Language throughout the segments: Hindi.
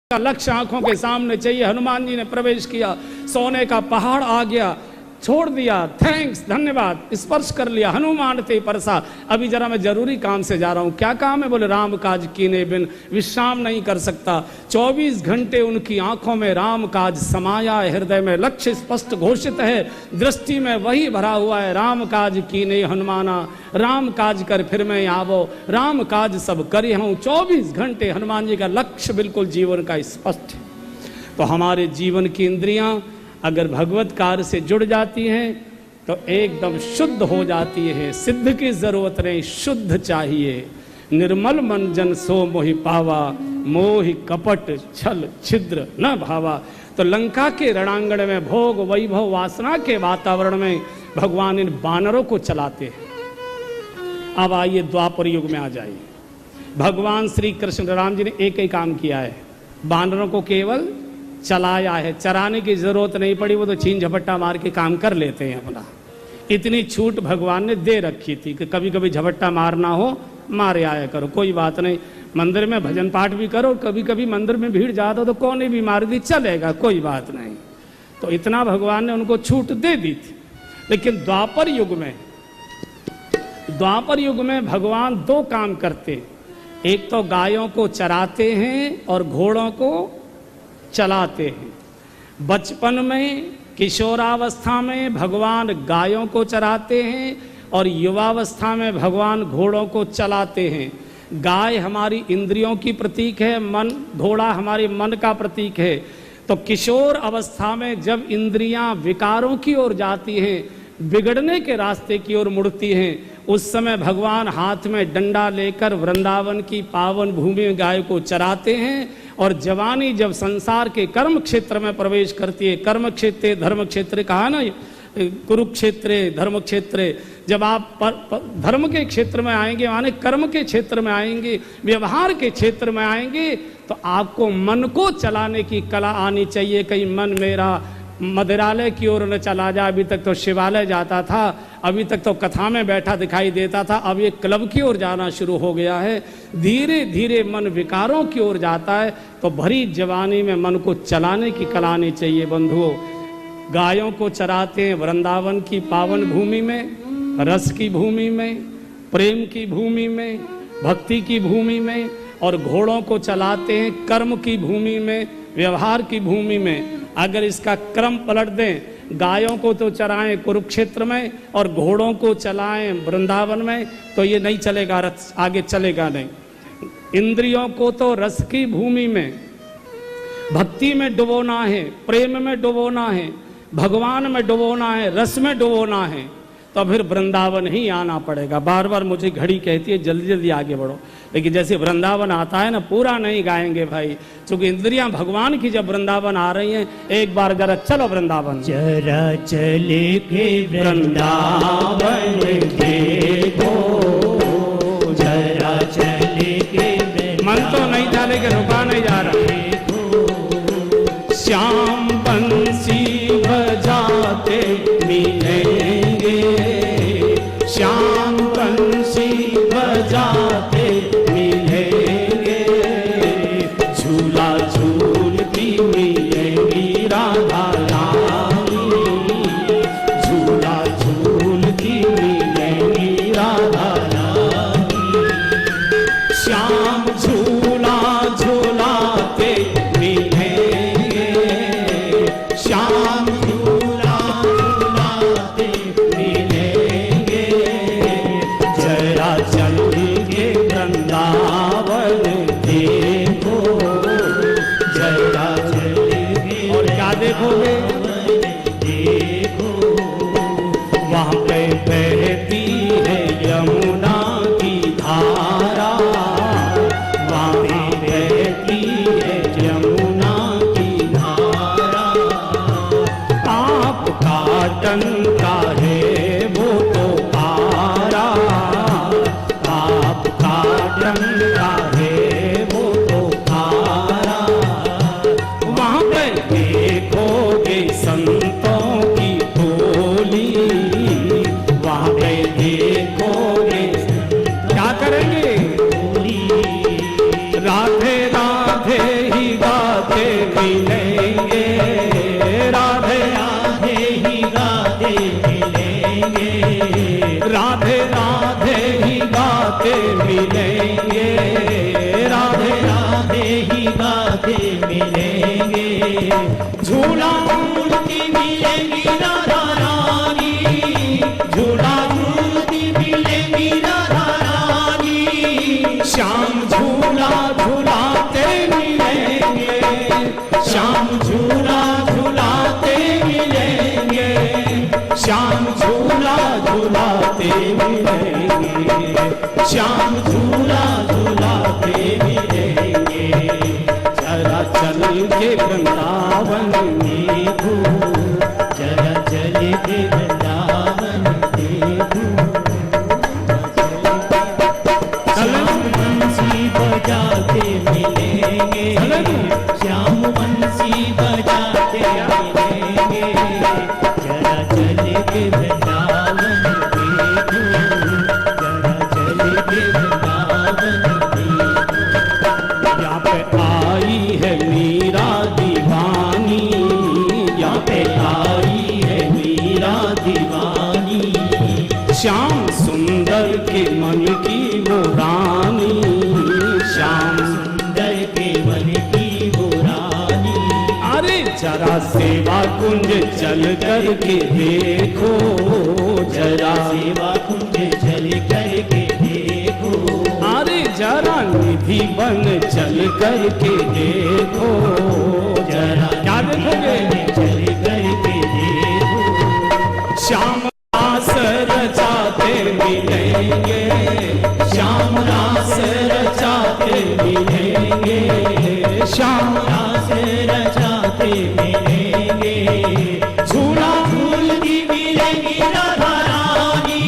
का लक्ष्य आंखों के सामने चाहिए। हनुमान जी ने प्रवेश किया, सोने का पहाड़ आ गया, छोड़ दिया, थैंक्स, धन्यवाद, स्पर्श कर लिया। हनुमान ते परसा, अभी जरा मैं जरूरी काम से जा रहा हूं। क्या काम है? बोले राम काज कीने बिन विश्राम नहीं कर सकता। 24 घंटे उनकी आंखों में राम काज समाया है, हृदय में लक्ष्य स्पष्ट घोषित है, दृष्टि में वही भरा हुआ है। राम काज कीने हनुमाना, राम काज कर फिर मैं आवो, राम काज सब करी हूं। 24 घंटे हनुमान जी का लक्ष्य बिल्कुल जीवन का स्पष्ट है। तो हमारे जीवन की इंद्रियां अगर भगवत कार्य से जुड़ जाती हैं तो एकदम शुद्ध हो जाती है। सिद्ध की जरूरत नहीं, शुद्ध चाहिए। निर्मल मन जन सो मोहि पावा, मोहि कपट छल छिद्र न भावा। तो लंका के रणांगण में भोग वैभव वासना के वातावरण में भगवान इन बानरों को चलाते हैं। अब आइए द्वापर युग में आ जाइए। भगवान श्री कृष्ण राम जी ने एक ही काम किया है, बानरों को केवल चलाया है। चराने की जरूरत नहीं पड़ी, वो तो छीन झपट्टा मार के काम कर लेते हैं अपना। इतनी छूट भगवान ने दे रखी थी कि कभी कभी झपट्टा मारना हो मारे आया करो, कोई बात नहीं। मंदिर में भजन पाठ भी करो, कभी कभी मंदिर में भीड़ ज्यादा तो कोने भी मार दी, चलेगा, कोई बात नहीं। तो इतना भगवान ने उनको छूट दे दी थी। लेकिन द्वापर युग में भगवान दो काम करते। एक तो गायों को चराते हैं और घोड़ों को चलाते हैं। बचपन में किशोरावस्था में भगवान गायों को चराते हैं और युवावस्था में भगवान घोड़ों को चलाते हैं। गाय हमारी इंद्रियों की प्रतीक है, मन, घोड़ा हमारे मन का प्रतीक है। तो किशोर अवस्था में जब इंद्रियां विकारों की ओर जाती हैं, बिगड़ने के रास्ते की ओर मुड़ती हैं, उस समय भगवान हाथ में डंडा लेकर वृंदावन की पावन भूमि में गाय को चराते हैं। और जवानी जब संसार के कर्म क्षेत्र में प्रवेश करती है, कर्म क्षेत्र धर्म क्षेत्र कहा ना, कुरुक्षेत्र धर्म क्षेत्र, जब आप धर्म के क्षेत्र में आएंगे, माने कर्म के क्षेत्र में आएंगे, व्यवहार के क्षेत्र में आएंगे, तो आपको मन को चलाने की कला आनी चाहिए। कहीं मन मेरा मदिरालय की ओर न चला जाए। अभी तक तो शिवालय जाता था, अभी तक तो कथा में बैठा दिखाई देता था, अब ये क्लब की ओर जाना शुरू हो गया है। धीरे धीरे मन विकारों की ओर जाता है। तो भरी जवानी में मन को चलाने की कला आनी चाहिए। बंधुओं, गायों को चराते हैं वृंदावन की पावन भूमि में, रस की भूमि में, प्रेम की भूमि में, भक्ति की भूमि में, और घोड़ों को चलाते हैं कर्म की भूमि में, व्यवहार की भूमि में। अगर इसका क्रम पलट दें, गायों को तो चराएं कुरुक्षेत्र में और घोड़ों को चलाएं वृंदावन में, तो ये नहीं चलेगा, रथ आगे चलेगा नहीं। इंद्रियों को तो रस की भूमि में, भक्ति में डुबोना है, प्रेम में डुबोना है, भगवान में डुबोना है, रस में डुबोना है, तो फिर वृंदावन ही आना पड़ेगा। बार बार मुझे घड़ी कहती है जल्दी जल्दी आगे बढ़ो, लेकिन जैसे वृंदावन आता है ना, पूरा नहीं गाएंगे भाई, क्योंकि इंद्रियां भगवान की जब वृंदावन आ रही हैं। एक बार जरा चलो वृंदावन, जरा चले के वृंदावन देखो, जरा चले के मन तो नहीं था लेकिन रुका नहीं जा रहा। श्याम बंसी बजाते मिलेंगे, श्याम बंसी बजाते मिलेंगे, झूला झूलती मिलेंगी राधा रानी, झूला झूलती मिलेंगी गाते मिलेंगे, राधे राधे ही गाते मिलेंगे, राधे राधे ही गाते मिलेंगे, राधे राधे ही गाते मिलेंगे। झूला झूलती मिलेंगी राधा रानी, झूला झूलती मिलेंगी राधा रानी। श्याम झूला झूलाते मिलेंगे, श्याम झूला झूलाते मिलेंगे, श्याम झूला झूलाते मिलेंगे, श्याम झूला झूलाते मिलेंगे। जरा चल के वृंदावन देखो, जरा चल के वृंदावन देखो, श्याम बंसी बजाते मिलेंगे, श्याम बंसी बजाते मिलेंगे। जरा चल के वृंदावन देखो, जरा चल के वृंदावन देखो। यहाँ पे आई है मीरा दीवानी, यहाँ पे आई है मीरा दीवानी, श्याम सुंदर के मन की वो रानी, श्याम सुंदर के मन की वो रानी। अरे जरा सेवा कुंज चल कर के देखो, जरा सेवा कुंज चल करके देखो, अरे जरा निधि बन चल कर के देखो, जरा क्या देखोगे? चल करके देखो। श्याम रास रचाते मिलेंगे, श्याम रास रचाते मिलेंगे, श्याम रास रचाते मिलेंगे। झूला झूलती मिलेंगी राधा रानी,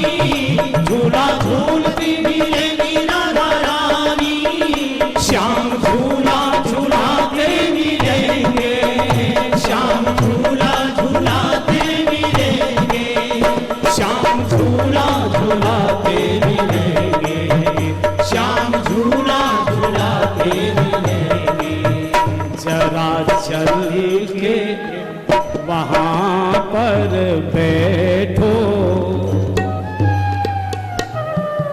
झूला झूलती मिलेंगी राधा रानी। श्याम झूला झूलाते मिलेंगे, श्याम झूला झूलाते मिलेंगे, श्याम झूला झूलाते मिलेंगे, श्याम झूला झूलाते मिलेंगे। जरा चल के वहाँ पर बैठो।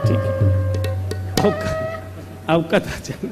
ठीक है, अब कथा चल